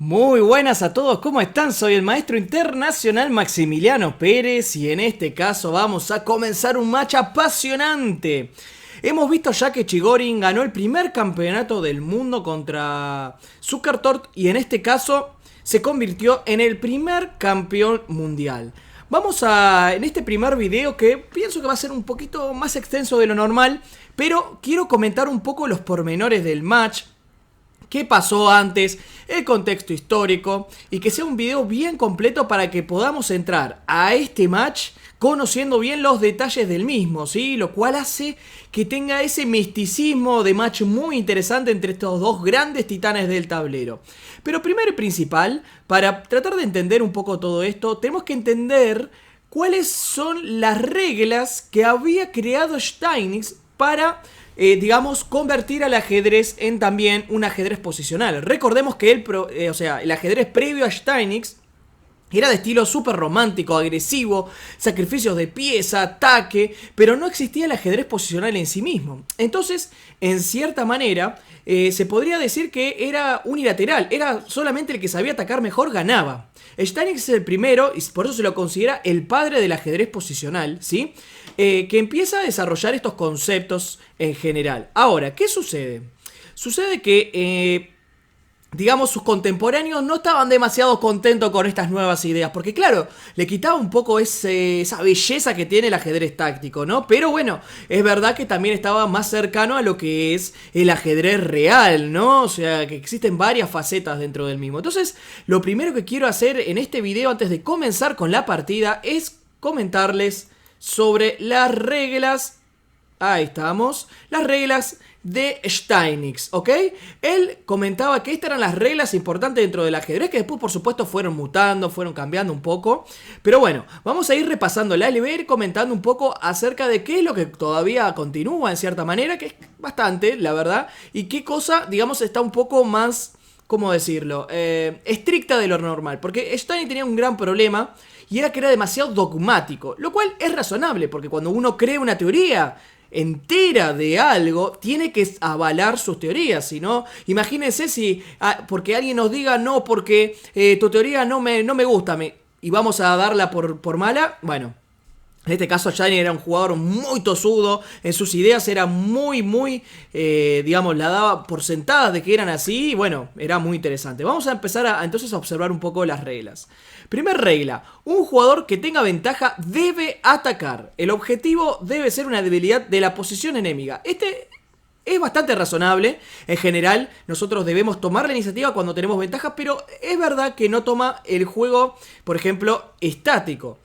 Muy buenas a todos, ¿cómo están? Soy el maestro internacional Maximiliano Pérez y en este caso vamos a comenzar un match apasionante. Hemos visto ya que Chigorin ganó el primer campeonato del mundo contra Zukertort y en este caso se convirtió en el primer campeón mundial. En este primer video, que pienso que va a ser un poquito más extenso de lo normal, pero quiero comentar un poco los pormenores del match, qué pasó antes, el contexto histórico y que sea un video bien completo para que podamos entrar a este match conociendo bien los detalles del mismo, ¿sí? Lo cual hace que tenga ese misticismo de match muy interesante entre estos dos grandes titanes del tablero. Pero primero y principal, para tratar de entender un poco todo esto, tenemos que entender cuáles son las reglas que había creado Steinitz para convertir al ajedrez en también un ajedrez posicional. Recordemos que el ajedrez previo a Steinitz era de estilo súper romántico, agresivo, sacrificios de pieza, ataque, pero no existía el ajedrez posicional en sí mismo. Entonces, en cierta manera, se podría decir que era unilateral, era solamente el que sabía atacar mejor ganaba. Steinitz es el primero, y por eso se lo considera el padre del ajedrez posicional, ¿sí? Que empieza a desarrollar estos conceptos en general. Ahora, ¿qué sucede? Sucede que sus contemporáneos no estaban demasiado contentos con estas nuevas ideas, porque claro, le quitaba un poco esa belleza que tiene el ajedrez táctico, ¿no? Pero bueno, es verdad que también estaba más cercano a lo que es el ajedrez real, ¿no? O sea, que existen varias facetas dentro del mismo. Entonces, lo primero que quiero hacer en este video antes de comenzar con la partida es comentarles sobre las reglas. Ahí estamos, las reglas de Steinitz, ¿ok? Él comentaba que estas eran las reglas importantes dentro del ajedrez, que después por supuesto fueron mutando, fueron cambiando un poco. Pero bueno, vamos a ir repasándolas, le voy a ir comentando un poco acerca de qué es lo que todavía continúa en cierta manera, que es bastante, la verdad, y qué cosa, digamos, está un poco más, ¿cómo decirlo? Estricta de lo normal, porque Steinitz tenía un gran problema y era que era demasiado dogmático, lo cual es razonable, porque cuando uno crea una teoría entera de algo, tiene que avalar sus teorías. Si no, imagínense si porque alguien nos diga no, porque tu teoría no me gusta, y vamos a darla por mala. Bueno, en este caso Steinitz era un jugador muy tosudo, en sus ideas era muy, la daba por sentada de que eran así, y bueno, era muy interesante. Vamos a empezar entonces a observar un poco las reglas. Primera regla, un jugador que tenga ventaja debe atacar. El objetivo debe ser una debilidad de la posición enemiga. Este es bastante razonable. En general, nosotros debemos tomar la iniciativa cuando tenemos ventaja, pero es verdad que no toma el juego, por ejemplo, estático.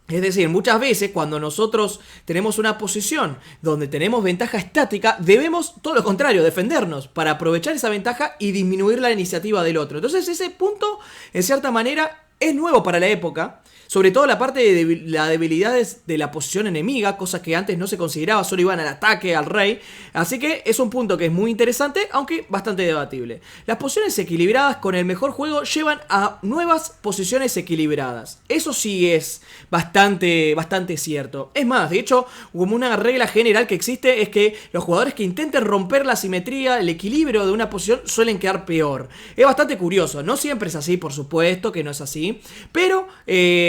Es decir, muchas veces cuando nosotros tenemos una posición donde tenemos ventaja estática, debemos, todo lo contrario, defendernos para aprovechar esa ventaja y disminuir la iniciativa del otro. Entonces ese punto, en cierta manera, es nuevo para la época. Sobre todo la parte de las debilidades de la posición enemiga, cosa que antes no se consideraba, solo iban al ataque, al rey. Así que es un punto que es muy interesante, aunque bastante debatible. Las posiciones equilibradas con el mejor juego llevan a nuevas posiciones equilibradas. Eso sí es bastante cierto. Es más, de hecho, como una regla general que existe es que los jugadores que intenten romper la simetría, el equilibrio de una posición, suelen quedar peor. Es bastante curioso, no siempre es así, por supuesto que no es así, pero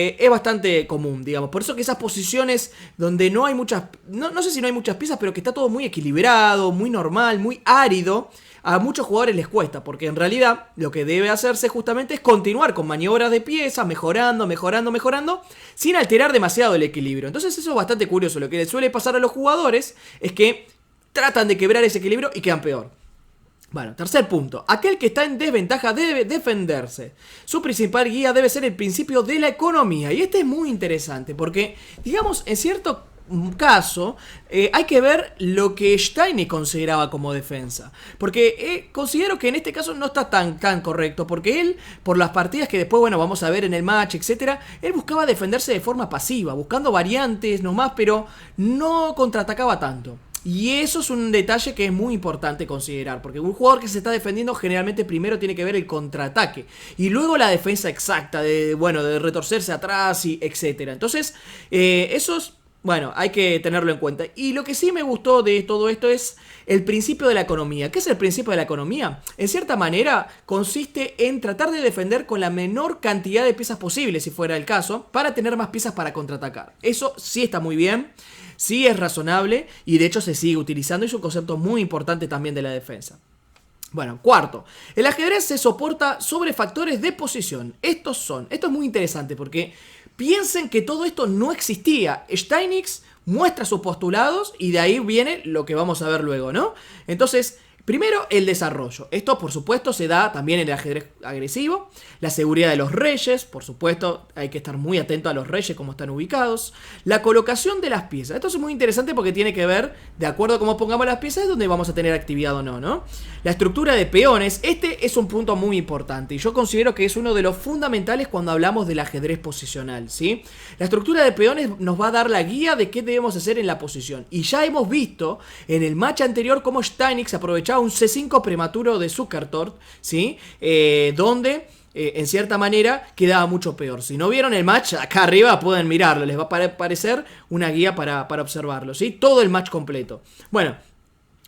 es bastante común, digamos. Por eso que esas posiciones donde no hay muchas, no sé si no hay muchas piezas, pero que está todo muy equilibrado, muy normal, muy árido, a muchos jugadores les cuesta, porque en realidad lo que debe hacerse justamente es continuar con maniobras de piezas, mejorando, sin alterar demasiado el equilibrio. Entonces eso es bastante curioso. Lo que le suele pasar a los jugadores es que tratan de quebrar ese equilibrio y quedan peor. Bueno, tercer punto. Aquel que está en desventaja debe defenderse. Su principal guía debe ser el principio de la economía. Y este es muy interesante porque, digamos, en cierto caso, hay que ver lo que Steinitz consideraba como defensa. Porque considero que en este caso no está tan correcto. Porque él, por las partidas que después, bueno, vamos a ver en el match, etcétera, él buscaba defenderse de forma pasiva, buscando variantes nomás, pero no contraatacaba tanto. Y eso es un detalle que es muy importante considerar, porque un jugador que se está defendiendo generalmente primero tiene que ver el contraataque y luego la defensa exacta de retorcerse atrás y etcétera. Entonces, eso es Bueno, hay que tenerlo en cuenta. Y lo que sí me gustó de todo esto es el principio de la economía. ¿Qué es el principio de la economía? En cierta manera consiste en tratar de defender con la menor cantidad de piezas posible, si fuera el caso, para tener más piezas para contraatacar. Eso sí está muy bien, sí es razonable y de hecho se sigue utilizando y es un concepto muy importante también de la defensa. Bueno, cuarto, el ajedrez se soporta sobre factores de posición. Esto es muy interesante porque piensen que todo esto no existía. Steinitz muestra sus postulados y de ahí viene lo que vamos a ver luego, ¿no? Entonces, primero, el desarrollo. Esto, por supuesto, se da también en el ajedrez agresivo. La seguridad de los reyes, por supuesto, hay que estar muy atento a los reyes, cómo están ubicados. La colocación de las piezas. Esto es muy interesante porque tiene que ver, de acuerdo a cómo pongamos las piezas, es donde vamos a tener actividad o no, ¿no? La estructura de peones. Este es un punto muy importante y yo considero que es uno de los fundamentales cuando hablamos del ajedrez posicional, ¿sí? La estructura de peones nos va a dar la guía de qué debemos hacer en la posición. Y ya hemos visto en el match anterior cómo Steinitz aprovechaba un C5 prematuro de Zukertort, ¿sí? Donde en cierta manera quedaba mucho peor. Si no vieron el match, acá arriba pueden mirarlo, les va a aparecer una guía para observarlo, ¿sí? Todo el match completo. Bueno,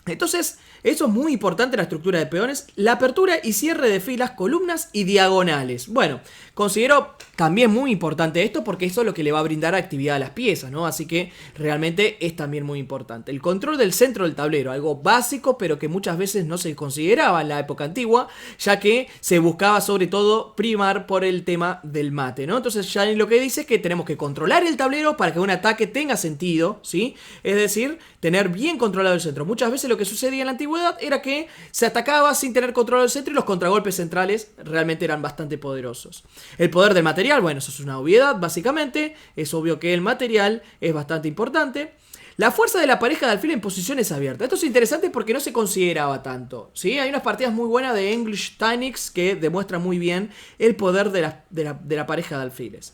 entonces, eso es muy importante, la estructura de peones, la apertura y cierre de filas, columnas y diagonales. Bueno, considero también muy importante esto porque eso es lo que le va a brindar actividad a las piezas, ¿no? Así que realmente es también muy importante. El control del centro del tablero, algo básico pero que muchas veces no se consideraba en la época antigua, ya que se buscaba sobre todo primar por el tema del mate, ¿no? Entonces ya lo que dice es que tenemos que controlar el tablero para que un ataque tenga sentido, ¿sí? Es decir, tener bien controlado el centro. Muchas veces lo que sucedía en la antigüedad era que se atacaba sin tener control del centro y los contragolpes centrales realmente eran bastante poderosos. El poder del material, bueno, eso es una obviedad básicamente, es obvio que el material es bastante importante. La fuerza de la pareja de alfil en posiciones abiertas. Esto es interesante porque no se consideraba tanto, ¿sí? Hay unas partidas muy buenas de English Steinitz que demuestran muy bien el poder de la pareja de alfiles.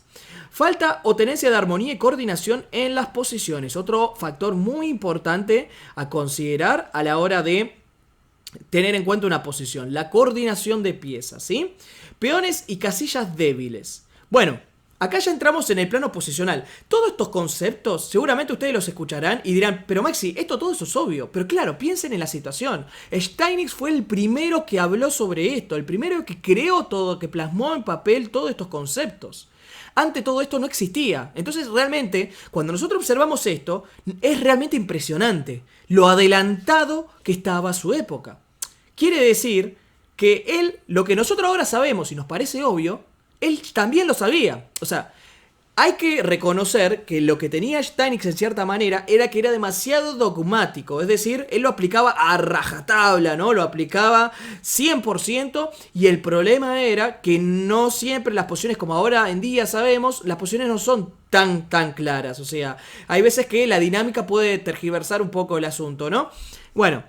Falta o tenencia de armonía y coordinación en las posiciones. Otro factor muy importante a considerar a la hora de tener en cuenta una posición. La coordinación de piezas, ¿sí? Peones y casillas débiles. Bueno, acá ya entramos en el plano posicional. Todos estos conceptos seguramente ustedes los escucharán y dirán, pero Maxi, todo eso es obvio. Pero claro, piensen en la situación. Steinitz fue el primero que habló sobre esto, el primero que creó todo, que plasmó en papel todos estos conceptos. Antes todo esto no existía. Entonces realmente, cuando nosotros observamos esto, es realmente impresionante lo adelantado que estaba a su época. Quiere decir que él, lo que nosotros ahora sabemos y nos parece obvio, él también lo sabía. O sea, hay que reconocer que lo que tenía Steinitz en cierta manera era que era demasiado dogmático. Es decir, él lo aplicaba a rajatabla, ¿no? Lo aplicaba 100% y el problema era que no siempre las posiciones, como ahora en día sabemos, las posiciones no son tan claras. O sea, hay veces que la dinámica puede tergiversar un poco el asunto, ¿no? Bueno,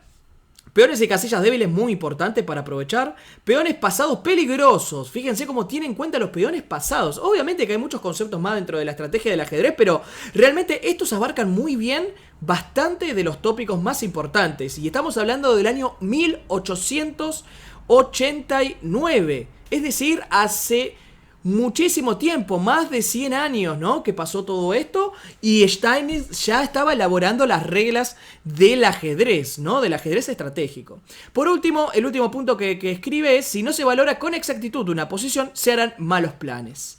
peones y casillas débiles muy importante para aprovechar. Peones pasados peligrosos. Fíjense cómo tienen en cuenta los peones pasados. Obviamente que hay muchos conceptos más dentro de la estrategia del ajedrez, pero realmente estos abarcan muy bien bastante de los tópicos más importantes. Y estamos hablando del año 1889. Es decir, hace muchísimo tiempo, más de 100 años, ¿no? Que pasó todo esto y Steinitz ya estaba elaborando las reglas del ajedrez, ¿no? Del ajedrez estratégico. Por último, el último punto que escribe es: si no se valora con exactitud una posición, se harán malos planes.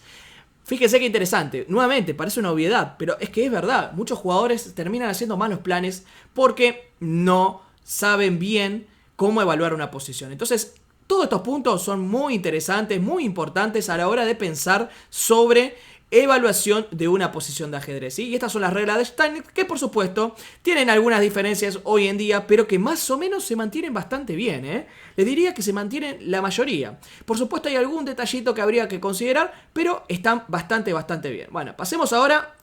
Fíjense qué interesante, nuevamente parece una obviedad, pero es que es verdad, muchos jugadores terminan haciendo malos planes porque no saben bien cómo evaluar una posición. Entonces, todos estos puntos son muy interesantes, muy importantes a la hora de pensar sobre evaluación de una posición de ajedrez, ¿sí? Y estas son las reglas de Steinitz que por supuesto tienen algunas diferencias hoy en día, pero que más o menos se mantienen bastante bien, ¿eh? Les diría que se mantienen la mayoría. Por supuesto hay algún detallito que habría que considerar, pero están bastante bien. Bueno, pasemos ahora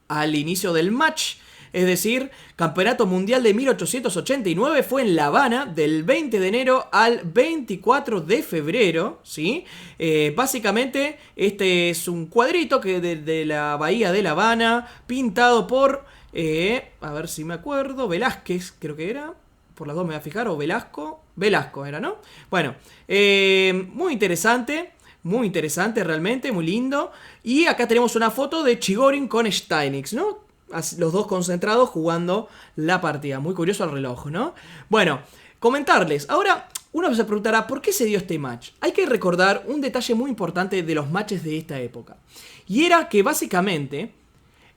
al inicio del match. Es decir, Campeonato Mundial de 1889 fue en La Habana del 20 de enero al 24 de febrero, ¿sí? Básicamente, este es un cuadrito que de la bahía de La Habana, pintado por, a ver si me acuerdo, Velázquez, creo que era. Por las dos me voy a fijar, o Velasco era, ¿no? Bueno, muy interesante realmente, muy lindo. Y acá tenemos una foto de Chigorin con Steinitz, ¿no? los dos concentrados jugando la partida. Muy curioso el reloj, ¿no? Bueno, comentarles. Ahora, uno se preguntará, ¿por qué se dio este match? Hay que recordar un detalle muy importante de los matches de esta época. Y era que básicamente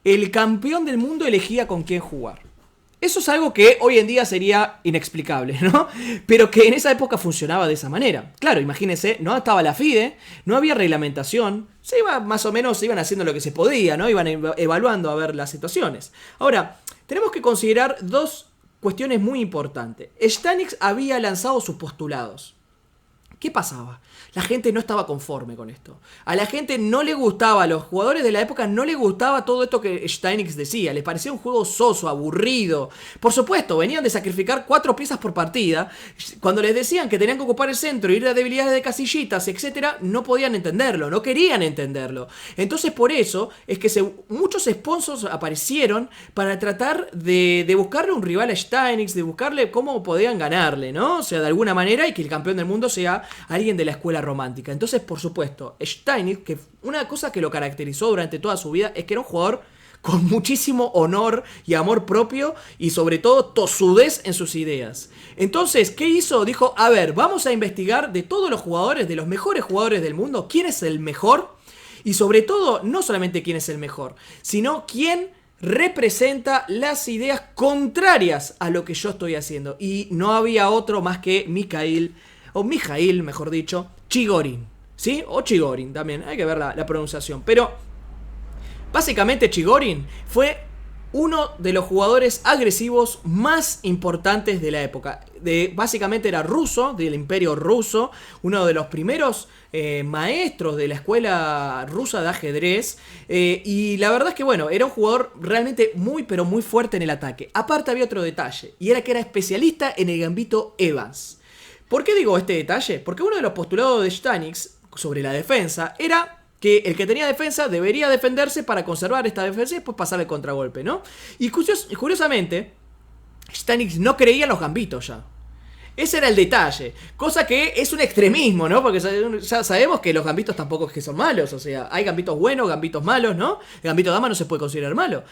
el campeón del mundo elegía con quién jugar. Eso es algo que hoy en día sería inexplicable, ¿no? Pero que en esa época funcionaba de esa manera. Claro, imagínense, no estaba la FIDE, no había reglamentación, se iba más o menos, se iban haciendo lo que se podía, ¿no? Iban evaluando a ver las situaciones. Ahora, tenemos que considerar dos cuestiones muy importantes. Stanix había lanzado sus postulados. ¿Qué pasaba? La gente no estaba conforme con esto. A la gente no le gustaba, a los jugadores de la época no les gustaba todo esto que Steinix decía. Les parecía un juego soso, aburrido. Por supuesto, venían de sacrificar 4 piezas por partida. Cuando les decían que tenían que ocupar el centro, ir a debilidades de casillitas, etc., no podían entenderlo, no querían entenderlo. Entonces por eso es que muchos sponsors aparecieron para tratar de buscarle un rival a Steinix, de buscarle cómo podían ganarle, ¿no? O sea, de alguna manera, y que el campeón del mundo sea alguien de la escuela romántica. Entonces, por supuesto, Steinitz, que una cosa que lo caracterizó durante toda su vida es que era un jugador con muchísimo honor y amor propio y sobre todo tosudez en sus ideas. Entonces, ¿qué hizo? Dijo, a ver, vamos a investigar de todos los jugadores, de los mejores jugadores del mundo, quién es el mejor y sobre todo, no solamente quién es el mejor, sino quién representa las ideas contrarias a lo que yo estoy haciendo. Y no había otro más que Mijail, mejor dicho, Chigorin, ¿sí? O Chigorin también, hay que ver la pronunciación. Pero, básicamente Chigorin fue uno de los jugadores agresivos más importantes de la época. Básicamente era ruso, del imperio ruso, uno de los primeros maestros de la escuela rusa de ajedrez. Y la verdad es que, bueno, era un jugador realmente muy, pero muy fuerte en el ataque. Aparte había otro detalle, y era que era especialista en el gambito Evans. ¿Por qué digo este detalle? Porque uno de los postulados de Steinix sobre la defensa era que el que tenía defensa debería defenderse para conservar esta defensa y después pasar el contragolpe, ¿no? Y curiosamente, Steinix no creía en los gambitos ya. Ese era el detalle, cosa que es un extremismo, ¿no? Porque ya sabemos que los gambitos tampoco es que son malos, o sea, hay gambitos buenos, gambitos malos, ¿no? El gambito dama no se puede considerar malo.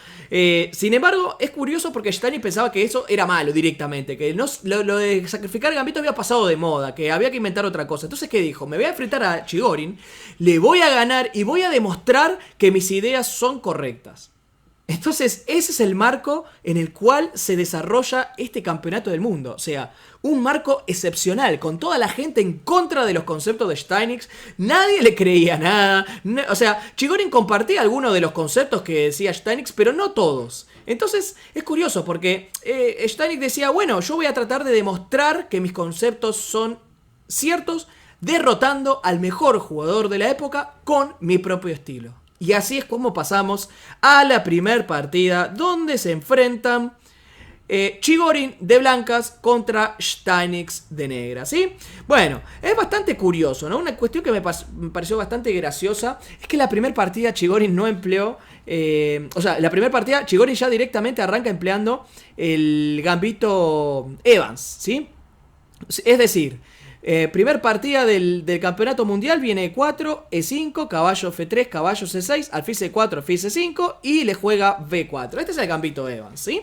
Sin embargo, es curioso porque Steinix pensaba que eso era malo directamente, que no, lo de sacrificar gambitos había pasado de moda, que había que inventar otra cosa. Entonces, ¿qué dijo? Me voy a enfrentar a Chigorin, le voy a ganar y voy a demostrar que mis ideas son correctas. Entonces, ese es el marco en el cual se desarrolla este campeonato del mundo. O sea, un marco excepcional, con toda la gente en contra de los conceptos de Steinix. Nadie le creía nada. O sea, Chigorin compartía algunos de los conceptos que decía Steinix, pero no todos. Entonces, es curioso porque Steinix decía, bueno, yo voy a tratar de demostrar que mis conceptos son ciertos, derrotando al mejor jugador de la época con mi propio estilo. Y así es como pasamos a la primer partida, donde se enfrentan Chigorin de blancas contra Steinix de negras, ¿sí? Bueno, es bastante curioso, ¿no? Una cuestión que me pareció bastante graciosa es que la primera partida Chigorin no empleó... la primera partida Chigorin ya directamente arranca empleando el gambito Evans, ¿sí? Es decir... primer partida del campeonato mundial, viene E4, E5, caballo F3, caballo C6, alfil C4, alfil C5 y le juega B4. Este es el gambito Evans, ¿sí?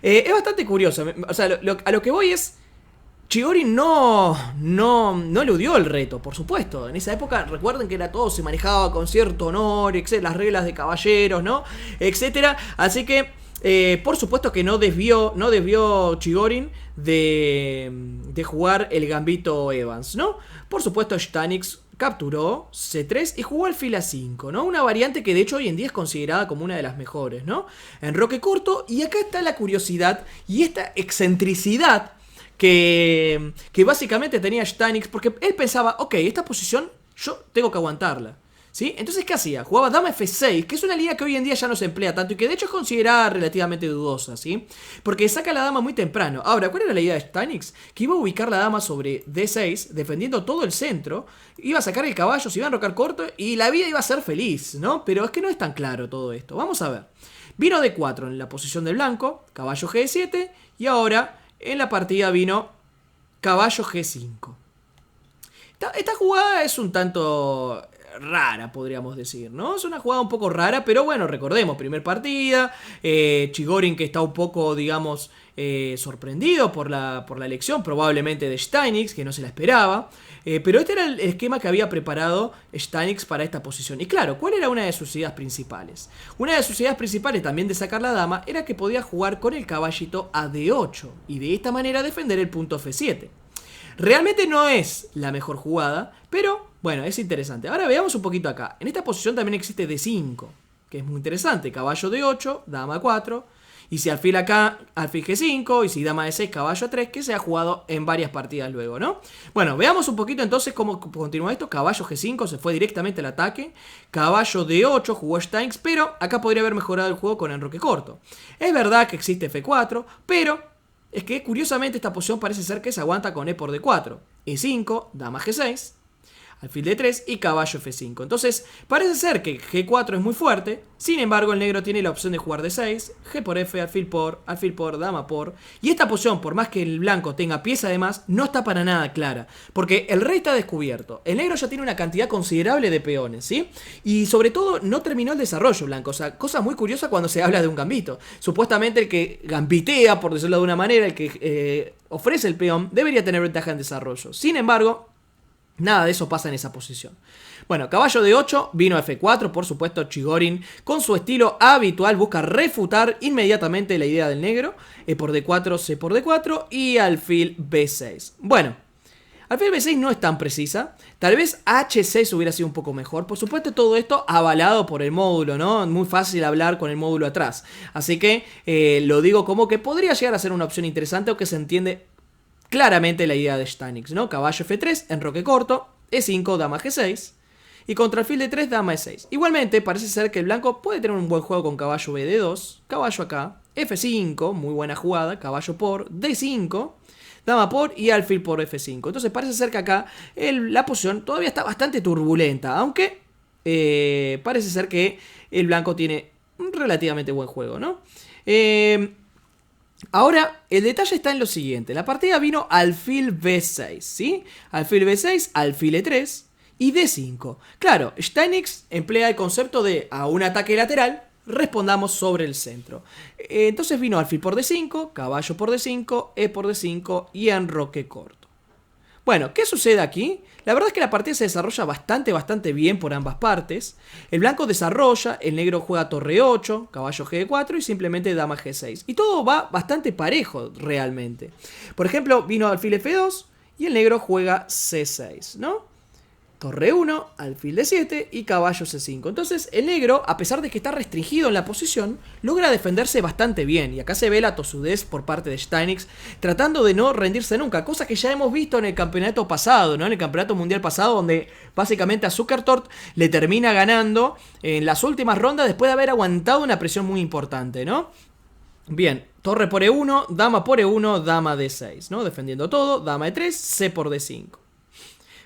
Es bastante curioso. O sea, a lo que voy es... Chigorin no eludió el reto, por supuesto. En esa época, recuerden que todo se manejaba con cierto honor, etc., las reglas de caballeros, ¿no? Etcétera. Así que... por supuesto que no desvió Chigorin de jugar el gambito Evans, ¿no? Por supuesto Steinix capturó C3 y jugó alfil A5, ¿no? Una variante que de hecho hoy en día es considerada como una de las mejores, ¿no? Enroque corto, y acá está la curiosidad y esta excentricidad que básicamente tenía Steinix, porque él pensaba, ok, esta posición yo tengo que aguantarla, ¿sí? Entonces, ¿qué hacía? Jugaba dama F6, que es una línea que hoy en día ya no se emplea tanto y que de hecho es considerada relativamente dudosa, ¿sí? Porque saca la dama muy temprano. Ahora, ¿cuál era la idea de Steinix? Que iba a ubicar la dama sobre D6, defendiendo todo el centro, iba a sacar el caballo, se iba a enrocar corto y la vida iba a ser feliz, ¿no? Pero es que no es tan claro todo esto. Vamos a ver. Vino D4 en la posición del blanco, caballo G7 y ahora en la partida vino caballo G5. Esta jugada es un tanto... rara, podríamos decir, ¿no? Es una jugada un poco rara, pero bueno, recordemos, primer partida, Chigorin que está un poco, digamos, sorprendido por la elección, probablemente de Steinix, que no se la esperaba, pero este era el esquema que había preparado Steinix para esta posición. Y claro, ¿cuál era una de sus ideas principales? Una de sus ideas principales también de sacar la dama era que podía jugar con el caballito a D8 y de esta manera defender el punto F7. Realmente no es la mejor jugada, pero bueno, es interesante. Ahora veamos un poquito acá. En esta posición también existe D5, que es muy interesante. Caballo D8, dama A4. Y si alfil acá, alfil G5. Y si dama D6, caballo A3, que se ha jugado en varias partidas luego, ¿no? Bueno, veamos un poquito entonces cómo continúa esto. Caballo G5, se fue directamente al ataque. Caballo D8, jugó Steinix, pero acá podría haber mejorado el juego con enroque corto. Es verdad que existe F4, pero es que curiosamente esta posición parece ser que se aguanta con E por D4, E5, dama G6, alfil D3 y caballo F5. Entonces parece ser que G4 es muy fuerte, sin embargo el negro tiene la opción de jugar D6, G por F, alfil por, dama por. Y esta posición, por más que el blanco tenga pieza de más, no está para nada clara, porque el rey está descubierto, el negro ya tiene una cantidad considerable de peones, ¿sí? Y sobre todo no terminó el desarrollo blanco, o sea, cosa muy curiosa cuando se habla de un gambito. Supuestamente el que gambitea, por decirlo de una manera, el que ofrece el peón, debería tener ventaja en desarrollo. Sin embargo, nada de eso pasa en esa posición. Bueno, caballo de 8, vino a F4, por supuesto Chigorin, con su estilo habitual, busca refutar inmediatamente la idea del negro. E por D4, C por D4 y alfil B6. Bueno, alfil B6 no es tan precisa, tal vez H6 hubiera sido un poco mejor. Por supuesto todo esto avalado por el módulo, ¿no? Muy fácil hablar con el módulo atrás. Así que lo digo como que podría llegar a ser una opción interesante o que se entiende claramente la idea de Steinix, ¿no? Caballo F3, enroque corto, E5, dama G6 y contra alfil D3, dama E6. Igualmente, parece ser que el blanco puede tener un buen juego con caballo B D2, caballo acá, F5, muy buena jugada, caballo por, D5, dama por y alfil por F5. Entonces parece ser que acá la posición todavía está bastante turbulenta, aunque parece ser que el blanco tiene un relativamente buen juego, ¿no? Ahora, el detalle está en lo siguiente. La partida vino alfil B6, ¿sí? Alfil B6, alfil E3 y D5. Claro, Steinix emplea el concepto de a un ataque lateral respondamos sobre el centro. Entonces vino alfil por D5, caballo por D5, E por D5 y enroque corto. Bueno, ¿qué sucede aquí? La verdad es que la partida se desarrolla bastante bien por ambas partes. El blanco desarrolla, el negro juega torre 8, caballo G4 y simplemente dama G6. Y todo va bastante parejo realmente. Por ejemplo, vino alfil F2 y el negro juega C6, ¿no? Torre 1, alfil D7 y caballo C5. Entonces el negro, a pesar de que está restringido en la posición, logra defenderse bastante bien. Y acá se ve la tosudez por parte de Steinix, tratando de no rendirse nunca. Cosa que ya hemos visto en el campeonato pasado, ¿no? En el campeonato mundial pasado, donde básicamente a Zukertort le termina ganando en las últimas rondas después de haber aguantado una presión muy importante, ¿no? Bien, torre por E1, dama por E1, dama D6, ¿no? Defendiendo todo, dama E3, C por D5.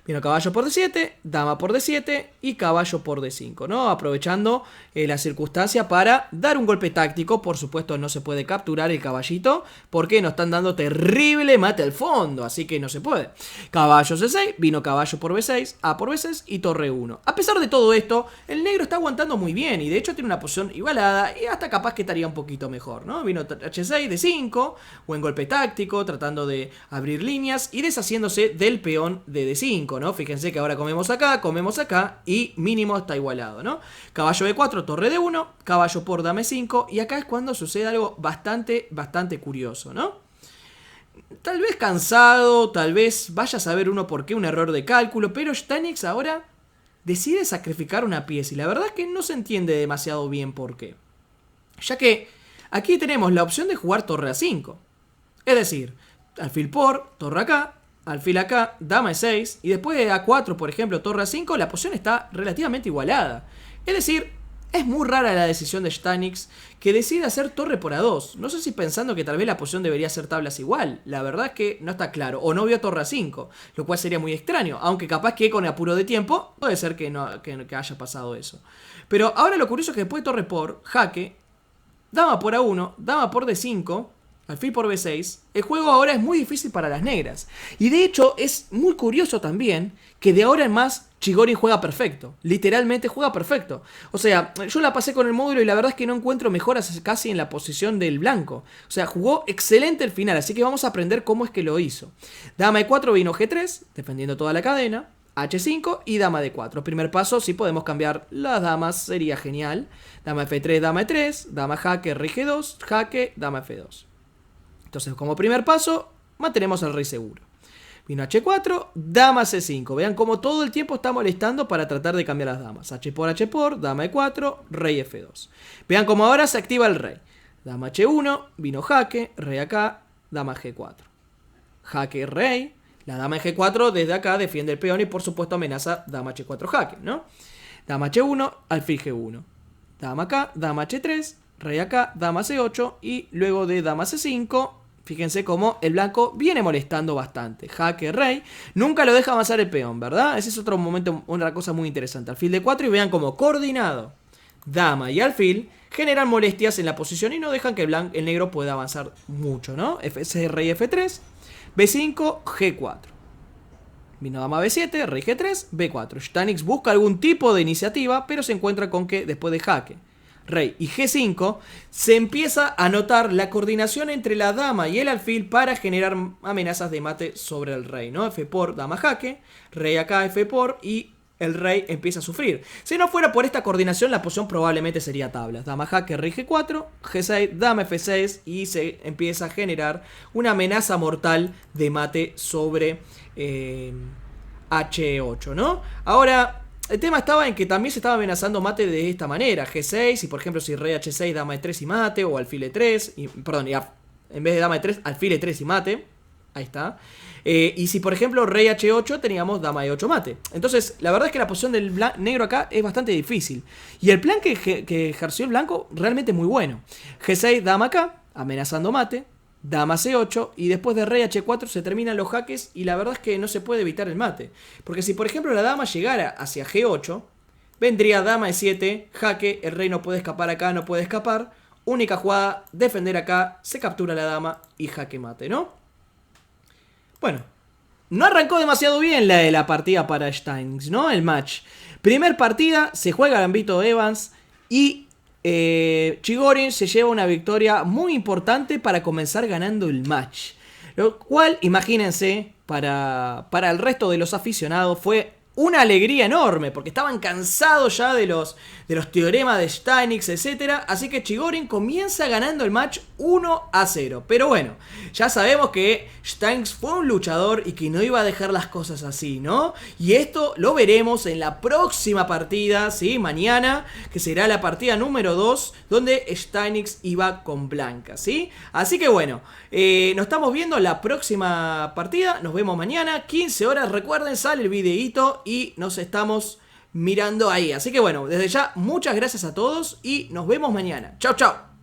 Vino caballo por D7, dama por D7 y caballo por D5, ¿no? Aprovechando la circunstancia para dar un golpe táctico. Por supuesto no se puede capturar el caballito porque nos están dando terrible mate al fondo, así que no se puede. Caballo C6, vino caballo por B6, A por B6 y torre 1. A pesar de todo esto, el negro está aguantando muy bien y de hecho tiene una posición igualada y hasta capaz que estaría un poquito mejor, ¿no? Vino H6, D5, buen golpe táctico, tratando de abrir líneas y deshaciéndose del peón de D5, ¿no? Fíjense que ahora comemos acá y mínimo está igualado, ¿no? Caballo B4, torre D1, caballo por dama E5 y acá es cuando sucede algo bastante curioso, ¿no? Tal vez cansado, tal vez vaya a saber uno por qué, un error de cálculo, pero Steinix ahora decide sacrificar una pieza y la verdad es que no se entiende demasiado bien por qué. Ya que aquí tenemos la opción de jugar torre A5, es decir, alfil por, torre acá, alfil acá, dama E6 y después de A4, por ejemplo, torre A5, la posición está relativamente igualada. Es decir, es muy rara la decisión de Steinix que decide hacer torre por A2. No sé si pensando que tal vez la posición debería ser tablas igual. La verdad es que no está claro. O no vio torre A5, lo cual sería muy extraño. Aunque capaz que con apuro de tiempo puede ser que haya pasado eso. Pero ahora lo curioso es que después de torre por, jaque, dama por A1, dama por D5 alfil por B6, el juego ahora es muy difícil para las negras. Y de hecho es muy curioso también que de ahora en más Chigorin juega perfecto. Literalmente juega perfecto. O sea, yo la pasé con el módulo y la verdad es que no encuentro mejoras casi en la posición del blanco. O sea, jugó excelente el final, así que vamos a aprender cómo es que lo hizo. Dama E4 vino G3, defendiendo toda la cadena. H5 y dama D4. Primer paso, si podemos cambiar las damas, sería genial. Dama F3, dama E3, dama jaque, rey G2, jaque, dama F2. Entonces, como primer paso, mantenemos al rey seguro. Vino H4, dama C5. Vean cómo todo el tiempo está molestando para tratar de cambiar las damas. H por, dama E4, rey F2. Vean cómo ahora se activa el rey. Dama H1, vino jaque, rey acá, dama G4. Jaque, rey. La dama en G4 desde acá defiende el peón y por supuesto amenaza dama H4 jaque, ¿no? Dama H1, alfil G1. Dama acá, dama H3, rey acá, dama C8 y luego de dama C5, fíjense cómo el blanco viene molestando bastante. Jaque, rey, nunca lo deja avanzar el peón, ¿verdad? Ese es otro momento, una cosa muy interesante. Alfil D4 y vean cómo coordinado dama y alfil generan molestias en la posición y no dejan que el negro pueda avanzar mucho, ¿no? F6, rey F3. B5, G4. Vino dama B7, rey G3, B4. Stanix busca algún tipo de iniciativa, pero se encuentra con que después de jaque, rey y G5, se empieza a notar la coordinación entre la dama y el alfil para generar amenazas de mate sobre el rey, ¿no? F por, dama jaque, rey acá, F por y el rey empieza a sufrir. Si no fuera por esta coordinación, la posición probablemente sería tablas. Dama jaque, rey G4, G6, dama F6 y se empieza a generar una amenaza mortal de mate sobre H8, ¿no? Ahora, el tema estaba en que también se estaba amenazando mate de esta manera. G6 y por ejemplo si rey H6, dama E3 y mate, o alfil E3, en vez de dama E3, alfil E3 y mate. Ahí está. Y si por ejemplo rey H8 teníamos dama E8 mate. Entonces la verdad es que la posición del negro acá es bastante difícil. Y el plan que ejerció el blanco realmente es muy bueno. G6, dama acá, amenazando mate. Dama C8 y después de rey H4 se terminan los jaques y la verdad es que no se puede evitar el mate. Porque si por ejemplo la dama llegara hacia G8, vendría dama E7, jaque, el rey no puede escapar acá, no puede escapar. Única jugada, defender acá, se captura la dama y jaque mate, ¿no? Bueno, no arrancó demasiado bien la partida para Stanix, ¿no? El match. Primer partida, se juega Gambito Evans y Chigorin se lleva una victoria muy importante para comenzar ganando el match. Lo cual, imagínense, para el resto de los aficionados fue una alegría enorme, porque estaban cansados ya de los teoremas de Stanix, etc. Así que Chigorin comienza ganando el match 1-0. Pero bueno, ya sabemos que Stanix fue un luchador y que no iba a dejar las cosas así, ¿no? Y esto lo veremos en la próxima partida, ¿sí? Mañana, que será la partida número 2, donde Stanix iba con Blanca, ¿sí? Así que bueno, nos estamos viendo la próxima partida. Nos vemos mañana, 15 horas. Recuerden, sale el videíto y nos estamos mirando ahí. Así que bueno, desde ya, muchas gracias a todos y nos vemos mañana. Chau, chau.